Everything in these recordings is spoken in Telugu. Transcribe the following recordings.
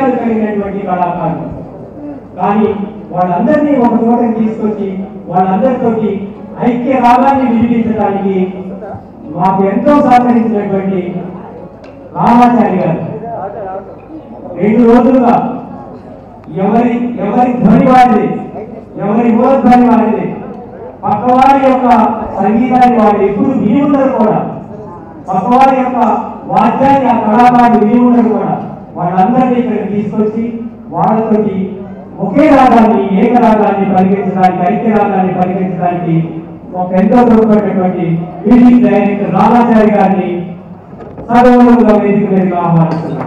నైపుణ్యాలు కలిగినటువంటి కళాకారులు. కానీ వాళ్ళందరినీ ఒక చోట తీసుకొచ్చి వాళ్ళందరితోటి ఐక్య రాగాన్ని వినిపించడానికి మాకు ఎంతో సహకరించినటువంటి రామాచారి గారు 2 రోజులుగా ఎవరి ధ్వని వాడిది, ఎవరి ధ్వని వాడిది, పక్కవారి యొక్క సంగీతాన్ని వాళ్ళు ఎప్పుడు విని ఉండరు కూడా, పక్కవారి యొక్క వాద్యాన్ని ఆ కళాకారులు విని ఉండరు కూడా. వాళ్ళందరినీ ఇక్కడ తీసుకొచ్చి వాళ్ళతోటి ఒకే రాగాన్ని, ఏక రాగాన్ని పరిగెత్తడానికి, ఐక్య రాగాన్ని పరిగెత్తడానికి ఒక ఎంతో తోడ్పడినటువంటి మ్యూజిక్ డైరెక్టర్ రామాచారి గారిని సర్వోన్నతంగా వేదిక మీదకి ఆహ్వానిస్తున్నారు.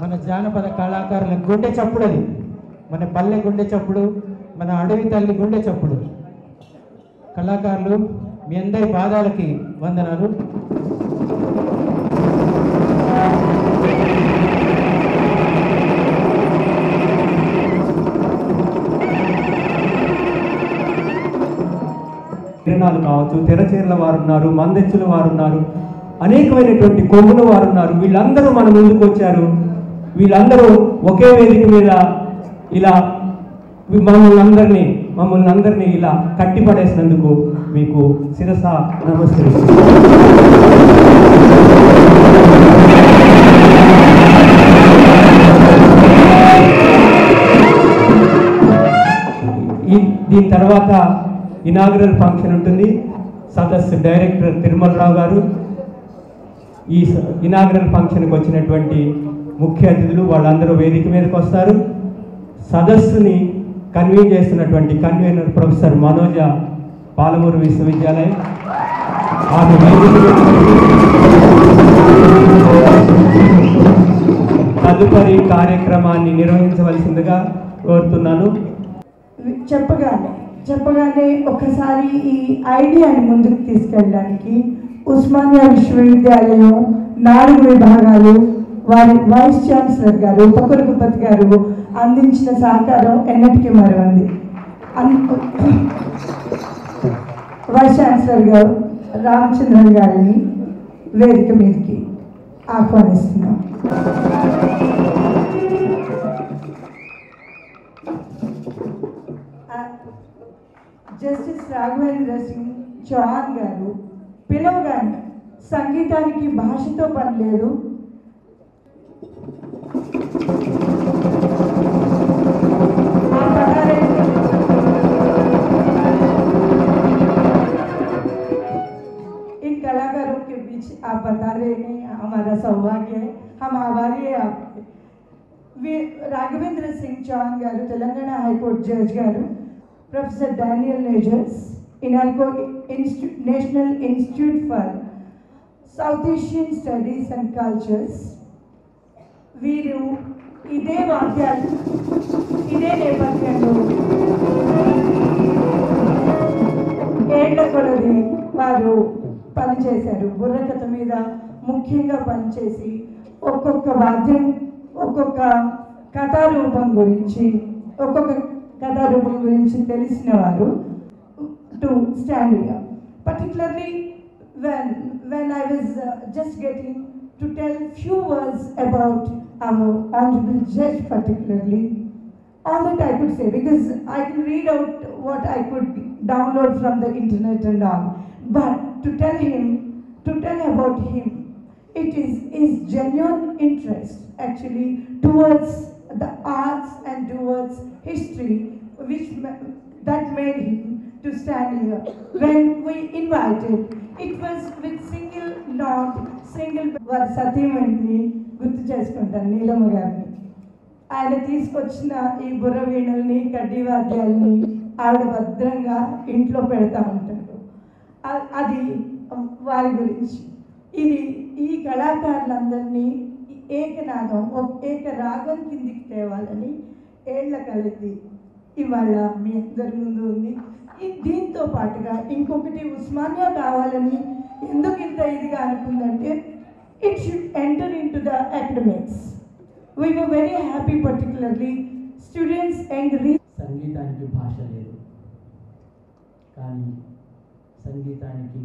మన జానపద కళాకారుల గుండె చప్పుడు, అది మన పల్లె గుండె చప్పుడు, మన అడవి తల్లి గుండె చప్పుడు. కళాకారులు మీ అందరి పాదాలకి వందనాలు. తిరణాలు కావచ్చు, తెరచీరల వారు ఉన్నారు, మందెచ్చుల వారు ఉన్నారు, అనేకమైనటువంటి కొమ్ముల వారు ఉన్నారు. వీళ్ళందరూ మన ముందుకు వచ్చారు. వీళ్ళందరూ ఒకే వేదిక మీద ఇలా మమ్మల్ని అందరినీ ఇలా కట్టిపడేసినందుకు మీకు శిరస నమస్కరిస్తున్నాను. దీని తర్వాత ఇనాగరల్ ఫంక్షన్ ఉంటుంది. సదస్సు డైరెక్టర్ తిరుమలరావు గారు, ఈ ఇనాగరల్ ఫంక్షన్కి వచ్చినటువంటి ముఖ్య అతిథులు వాళ్ళందరూ వేదిక మీదకి వస్తారు. సదస్సుని కన్వీన్ చేస్తున్నటువంటి కన్వీనర్ ప్రొఫెసర్ మనోజ, పాలమూరు విశ్వవిద్యాలయం, ఆమె తదుపరి కార్యక్రమాన్ని నిర్వహించవలసిందిగా కోరుతున్నాను. చెప్పగానే ఒకసారి ఈ ఐడియాని ముందుకు తీసుకెళ్ళడానికి ఉస్మానియా విశ్వవిద్యాలయం 4 విభాగాలు వారి వైస్ ఛాన్సలర్ గారు ఉపకులపతి గారు అందించిన సహకారం ఎన్నటికీ మరవంది. వైస్ ఛాన్సలర్ గారు రామచంద్రన్ గారిని వేదిక మీదకి ఆహ్వానిస్తున్నాం. జస్టిస్ రాఘవేంద్ర సింగ్ చౌహాన్ గారు పిలవగానే సంగీతానికి భాషతో పని లేదు, इन कलाकारों के बीच आप बता रहे हैं, हमारा सौभाग्य है, हम आभारी है आपके. राघवेंद्र सिंह चौहान गारू, तेलंगाना हाईकोर्ट जज garu, professor Daniel Negers, INALCO national institute for south Asian studies and cultures, వీరు ఇదే వాక్యాలు ఇదే నేపథ్యంలో ఏళ్ల కొలది వారు పనిచేశారు. బుర్రకథ మీద ముఖ్యంగా పనిచేసి ఒక్కొక్క వాద్యం, ఒక్కొక్క కథారూపం గురించి తెలిసిన వారు to stand here. Particularly when I was just getting to tell few words about our honorable judge particularly, all that I could say, because I can read out what I could download from the internet and all, but to tell about him, it is his genuine interest actually towards the arts and towards history that made him to stand here. When we invited, it was with single వారి సతీమణిని గుర్తు చేసుకుంటాను, నీలమ్మ గారిని. ఆయన తీసుకొచ్చిన ఈ బుర్ర వీణల్ని, కడ్డీ వాద్యాలని ఆవిడ భద్రంగా ఇంట్లో పెడతా ఉంటారు. అది వారి గురించి. ఇది ఈ కళాకారులందరినీ ఏకనాదం, ఏక రాగం కిందికి తేవాలని ఏళ్ల కలది ఇవాళ మీ అందరి ముందు ఉంది. దీంతో పాటుగా ఇంకొకటి ఉస్మానియా కావాలని ఎందుకు ఇంత ఇదిగా అనుకుందంటే, it should enter into the academics. We were very happy, particularly students and సంగీతానికి భాష లేదు, కానీ సంగీతానికి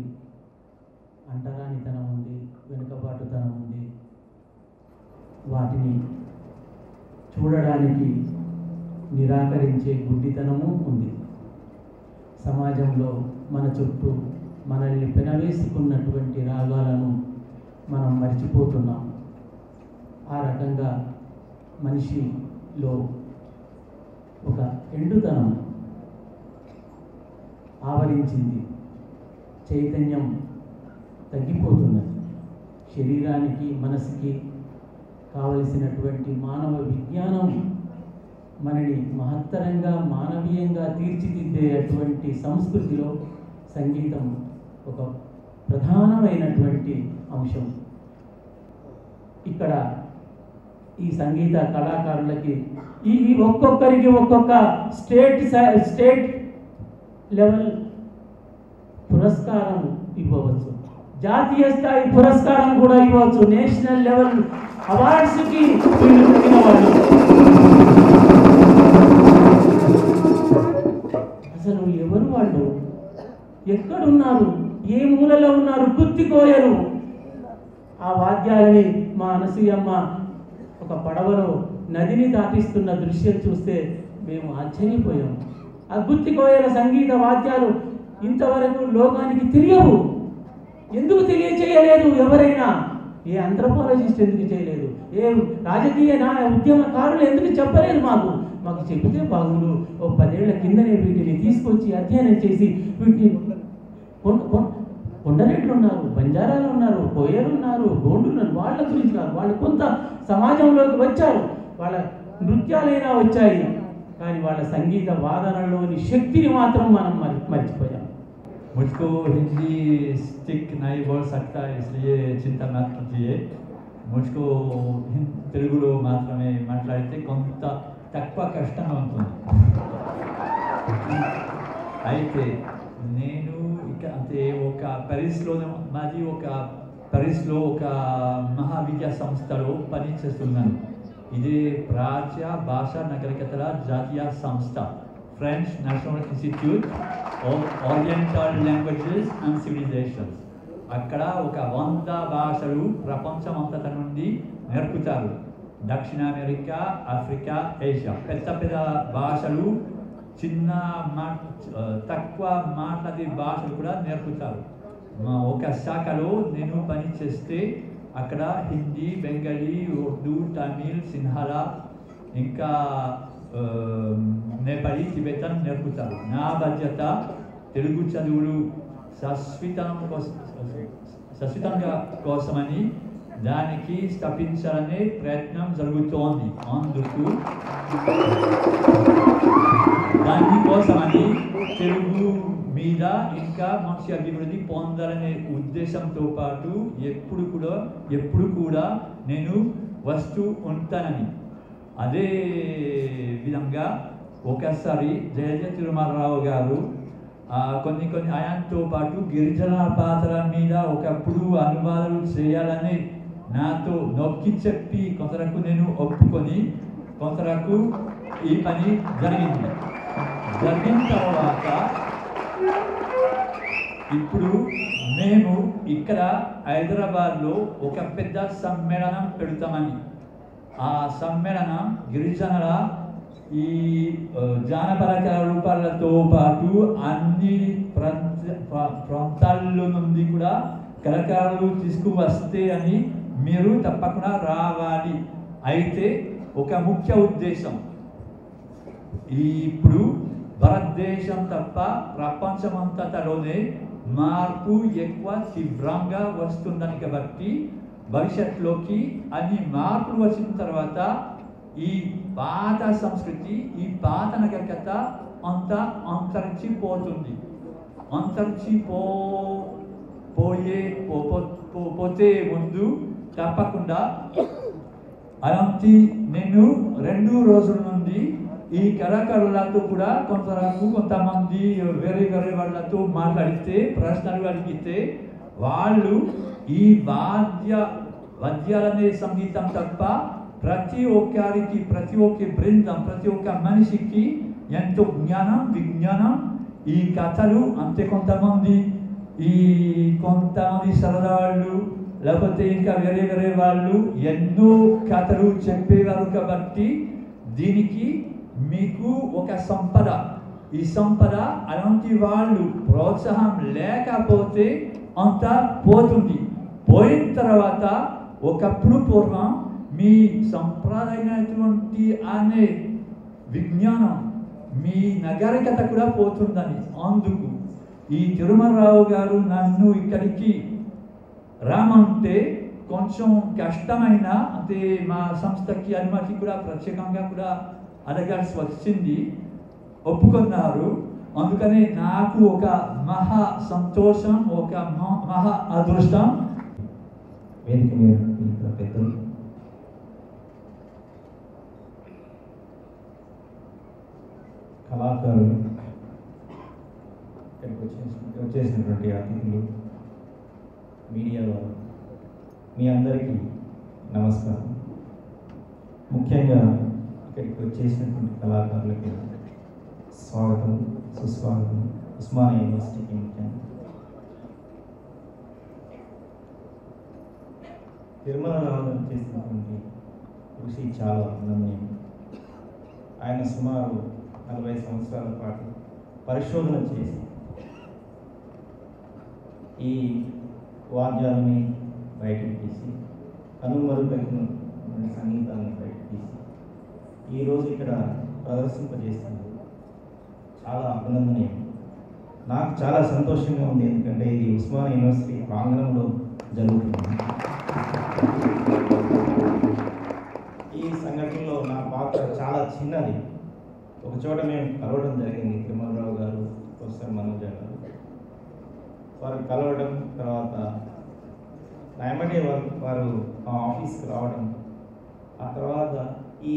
అంటరానితనం ఉంది, వెనుకబాటుతనం ఉంది. వాటిని చూడడానికి నిరాకరించే గుడ్డితనము ఉంది. సమాజంలో మన చుట్టూ మనల్ని పెనవేసుకున్నటువంటి రాగాలను మనం మర్చిపోతున్నాం. ఆ రకంగా మనిషిలో ఒక ఎండుతనం ఆవరించింది, చైతన్యం తగ్గిపోతున్నది. శరీరానికి, మనసుకి కావలసినటువంటి మానవ విజ్ఞానం మనని మహత్తరంగా, మానవీయంగా తీర్చిదిద్దేటువంటి సంస్కృతిలో సంగీతం ఒక ప్రధానమైనటువంటి అంశం. ఇక్కడ ఈ సంగీత కళాకారులకి ఈ ఒక్కొక్కరికి ఒక్కొక్క స్టేట్ లెవెల్ పురస్కారం ఇవ్వవచ్చు, జాతీయ స్థాయి పురస్కారం కూడా ఇవ్వచ్చు, నేషనల్ లెవెల్ అవార్డ్స్కి వీళ్ళు పొందిన వాళ్ళు. అసలు ఎవరు వాళ్ళు, ఎక్కడున్నారు, ఏ మూలలో ఉన్నారు గుర్తికోలేరు. ఆ వాద్యాలని మా అనసూయమ్మ ఒక పడవలో నదిని దాటిస్తున్న దృశ్యం చూస్తే మేము ఆశ్చర్యపోయాం. ఆ గుర్తికోయల సంగీత వాద్యాలు ఇంతవరకు లోకానికి తెలియవు. ఎందుకు తెలియచేయలేదు ఎవరైనా? ఏ ఆంథ్రోపాలజిస్ట్ ఎందుకు చేయలేదు? ఏ రాజకీయ ఉద్యమకారులు ఎందుకు చెప్పలేదు మాకు చెబితే బాగుండు. ఓ 10 ఏళ్ల కిందనే వీటిని తీసుకొచ్చి అధ్యయనం చేసి వీటిని కొండరెట్లు ఉన్నారు, బంజారాలు ఉన్నారు, కోయలు ఉన్నారు, గోండులు ఉన్నారు, వాళ్ళ గురించి కాదు. వాళ్ళు కొంత సమాజంలోకి వచ్చారు, వాళ్ళ నృత్యాలైనా వచ్చాయి, కానీ వాళ్ళ సంగీత వాదనలోని శక్తిని మాత్రం మనం మర్చిపోయాం. मुझको हिंदी स्टिक नहीं बोल सकता, इसलिए चिंता मत कीजिए. मुझको తెలుగులో మాత్రమే మాట్లాడితే కొంత తక్కువ కష్టంగా ఉంటుంది. అయితే నేను ఇక అంటే ఒక ప్యారిస్లో ఒక మహావిద్యా సంస్థలో పనిచేస్తున్నాను. ఇదే ప్రాచ్య భాషా నాగరికతల జాతీయ సంస్థ, French national institute of oriental languages and civilisations. అక్కడ ఒక 100 భాషలు ప్రపంచమంతట నుండి నేర్పుతారు. దక్షిణ అమెరికా, ఆఫ్రికా, ఏషియా పెద్ద పెద్ద భాషలు, తక్కువ మాట్లాడే భాషలు కూడా నేర్పుతారు. ఒక శాఖలో నేను పని చేస్తే అక్కడ హిందీ, బెంగాలీ, ఉర్దూ, తమిళ్, సిన్హాలా, ఇంకా నేపాలీ, టిబెటన్ నేర్పుతారు. నా బాధ్యత తెలుగు చదువులు శాశ్వతంగా కోసమని దానికి స్థాపించాలనే ప్రయత్నం జరుగుతోంది. అందుకు దానికోసమని తెలుగు మీద ఇంకా మంచి అభివృద్ధి పొందాలనే ఉద్దేశంతో పాటు ఎప్పుడు కూడా నేను వస్తూ ఉంటానని. అదే విధంగా ఒకసారి జయజయ తిరుమలరావు గారు కొన్ని ఆయనతో పాటు గిరిజన పాత్ర మీద ఒకప్పుడు అనువాదాలు చేయాలని నాతో నొక్కి చెప్పి కొంతరకు నేను ఒప్పుకొని కొంతరకు ఈ పని జరిగిన తర్వాత ఇప్పుడు మేము ఇక్కడ హైదరాబాద్లో ఒక పెద్ద సమ్మేళనం పెడతామని. ఆ సమ్మేళనం గిరిజనుల ఈ జానపద కళారూపాలతో పాటు అన్ని ప్రాంతాల్లో నుండి కూడా కళాకారులు తీసుకువస్తే అని మీరు తప్పకుండా రావాలి. అయితే ఒక ముఖ్య ఉద్దేశం, ఇప్పుడు భారతదేశం తప్ప ప్రపంచమంతటలోనే మార్పు ఎక్కువ తీవ్రంగా వస్తుందని కాబట్టి భవిష్యత్తులోకి అన్ని మార్పులు వచ్చిన తర్వాత ఈ పాత సంస్కృతి, ఈ పాత నాగరికత అంతా అంతరించిపోతుంది. పోతే ముందు తప్పకుండా అలాంటి నేను 2 రోజుల నుండి ఈ కళాకారులతో కూడా కొంతమంది వేరే వాళ్ళతో మాట్లాడితే, ప్రశ్నలు అడిగితే వాళ్ళు ఈ వాద్యాలనే సంగీతం తప్ప ప్రతి ఒక్కరికి, ప్రతి ఒక్క బృందం, ప్రతి ఒక్క మనిషికి ఎంతో జ్ఞానం, విజ్ఞానం, ఈ కథలు అంతే. కొంతమంది సరదా వాళ్ళు లేకపోతే ఇంకా వేరే వాళ్ళు ఎన్నో కథలు చెప్పేవారు కాబట్టి దీనికి మీకు ఒక సంపద. ఈ సంపద అలాంటి వాళ్ళు ప్రోత్సాహం లేకపోతే అంతా పోతుంది. పోయిన తర్వాత ఒకప్పుడు పూర్వం మీ సంప్రదాయమైనటువంటి అనే విజ్ఞానం, మీ నాగరికత కూడా పోతుందని. అందుకు ఈ తిరుమలరావు గారు నన్ను ఇక్కడికి రామంటే కొంచెం కష్టమైన, అంటే మా సంస్థకి అనుమతి కూడా ప్రత్యేకంగా కూడా అడగాల్సి వచ్చింది. ఒప్పుకున్నారు. అందుకనే నాకు ఒక మహా సంతోషం, ఒక మహా అదృష్టం. వేదిక మీద పెద్దలు, కళాకారులు, ఇక్కడికి వచ్చేసినటువంటి అతిథులు, మీడియా వారు, మీ అందరికీ నమస్కారం. ముఖ్యంగా ఇక్కడికి వచ్చేసినటువంటి కళాకారులకి స్వాగతం, సుస్వాగతం. ఉస్మానియా యూనివర్సిటీకి ముఖ్యంగా తిరుమలరావు చేసినటువంటి కృషి చాలా అన్నమయం. ఆయన సుమారు 40 సంవత్సరాల పాటు పరిశోధన చేసి ఈ వాద్యాలని బయటకు తీసి కనుమరుగైన ఉన్నటువంటి సంగీతాన్ని బయటకు తీసి ఈరోజు ఇక్కడ ప్రదర్శింపజేస్తున్నారు. చాలా అభినందనీయం. నాకు చాలా సంతోషంగా ఉంది, ఎందుకంటే ఇది ఉస్మానియా యూనివర్సిటీ ప్రాంగణంలో జరుగుతుంది. ఈ సంఘటనలో నా పాత్ర చాలా చిన్నది. ఒక చోట మేము కలవడం జరిగింది, తిరుమలరావు గారు, ప్రొఫెసర్ మనోజ గారు. వారు కలవడం తర్వాత నాయమటే వారు మా ఆఫీస్కి రావడం, ఆ తర్వాత ఈ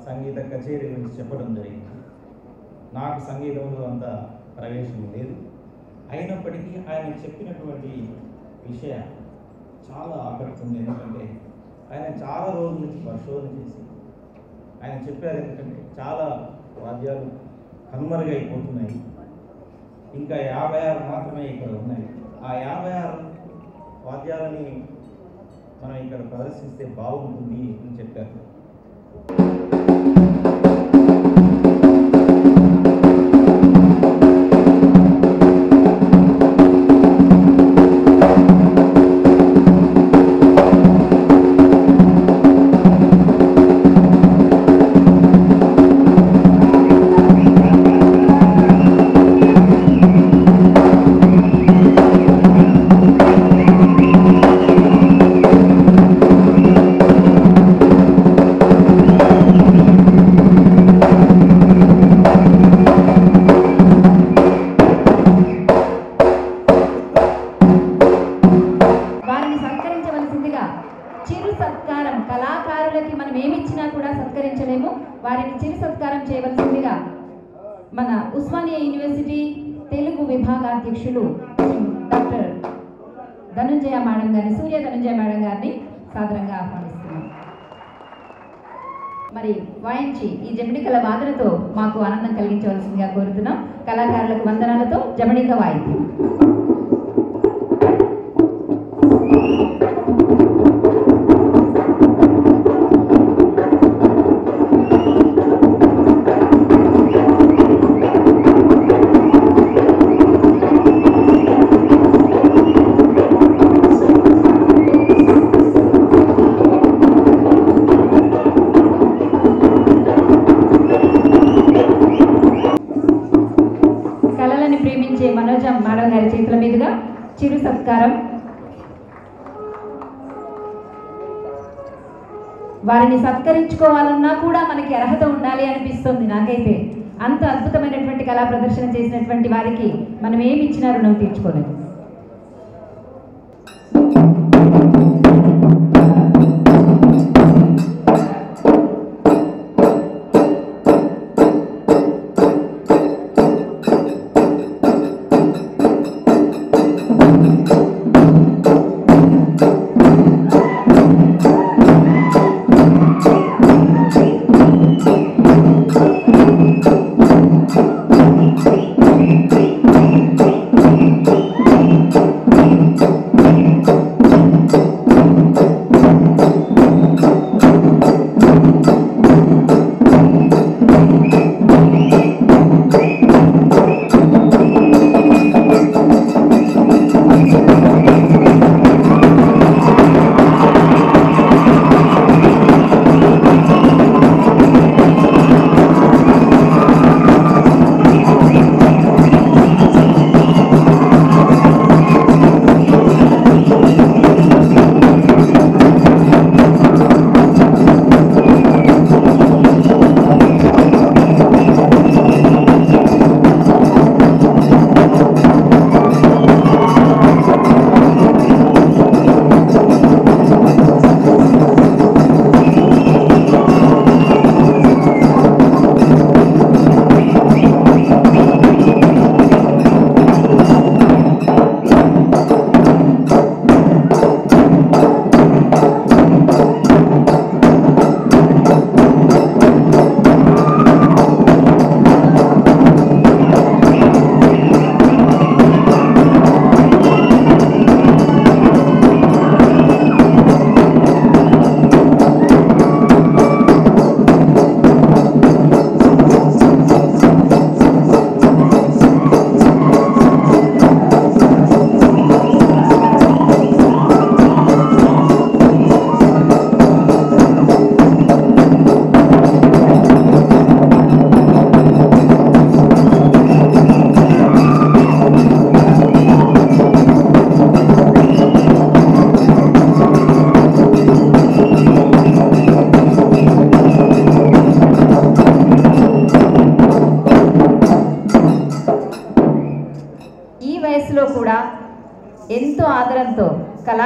సంగీత కచేరీ గురించి చెప్పడం జరిగింది. నాకు సంగీతంలో అంత ప్రవేశం లేదు, అయినప్పటికీ ఆయన చెప్పినటువంటి విషయం చాలా ఆకట్టుకుంది. ఎందుకంటే ఆయన చాలా రోజుల నుంచి పరిశోధన చేసి ఆయన చెప్పారు, ఎందుకంటే చాలా వాద్యాలు కనుమరుగైపోతున్నాయి, ఇంకా 56 మాత్రమే ఇక్కడ ఉన్నాయి. ఆ 56 వాద్యాలని మనం ఇక్కడ ప్రదర్శిస్తే బాగుంటుంది అని చెప్పారు. కళాకారులకి మనం ఏమిచ్చినా కూడా సత్కరించలేము. వారిని చిరు సత్కారం చేయవలసిందిగా మన ఉస్మానియా యూనివర్సిటీ తెలుగు విభాగాధ్యక్షులు డాక్టర్ ధనుంజయ మేడం గారిని, సూర్య ధనుంజయ మేడం గారిని సాదరంగా ఆహ్వానిస్తున్నాం. మరి వాయించి ఈ జమణికల వాదనతో మాకు ఆనందం కలిగించవలసిందిగా కోరుతున్నాం. కళాకారులకు వందనాలతో జమణిక వాయిద్యం. మనోజ మేడం గారి చేతుల మీదుగా చిరు సత్కారం. వారిని సత్కరించుకోవాలన్నా కూడా మనకి అర్హత ఉండాలి అనిపిస్తుంది నాకైతే. అంత అద్భుతమైనటువంటి కళా ప్రదర్శన చేసినటువంటి వారికి మనం ఏమి ఇచ్చినా రుణం తీర్చుకోలేదు.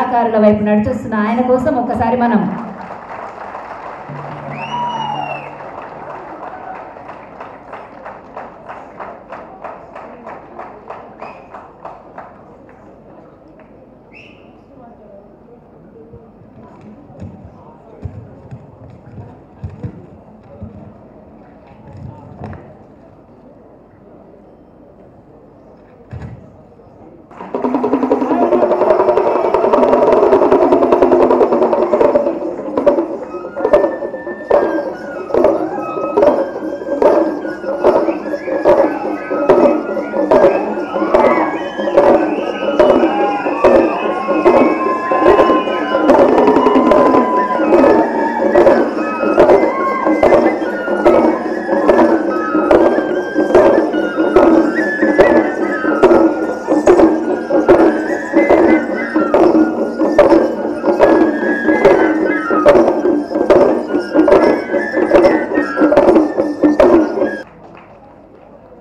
కళాకారుల వైపు నడిచొస్తున్న ఆయన కోసం ఒకసారి మనం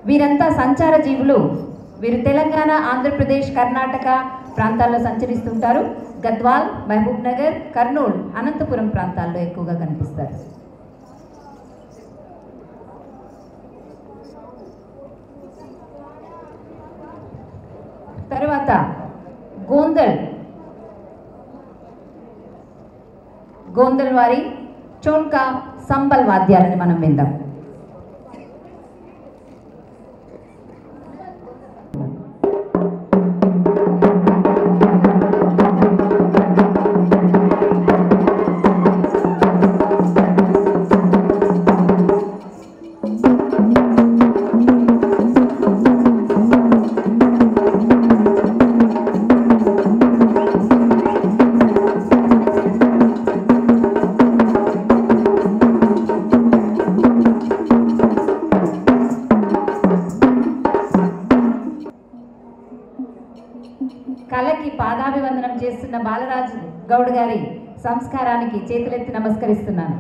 వీరంతా సంచార జీవులు. వీరు తెలంగాణ, ఆంధ్రప్రదేశ్, కర్ణాటక ప్రాంతాల్లో సంచరిస్తుంటారు. గద్వాల్, మహబూబ్ నగర్, కర్నూలు, అనంతపురం ప్రాంతాల్లో ఎక్కువగా కనిపిస్తారు. తర్వాత గోందల్ వారి చోన్కా సంబల్ వాద్యాలని మనం విందాం. కళకి పాదాభివందనం చేస్తున్న బాలరాజు గౌడ్ గారి సంస్కారానికి చేతులెత్తి నమస్కరిస్తున్నాను.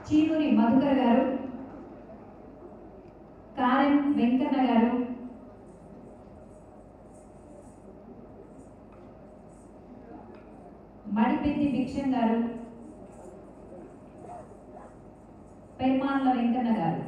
చీమూరి మధుకర్ గారు, కారెం వెంకన్న గారు, మడిపెద్ది భిక్షన్ గారు, పెర్మాన్ల వెంకన్న గారు.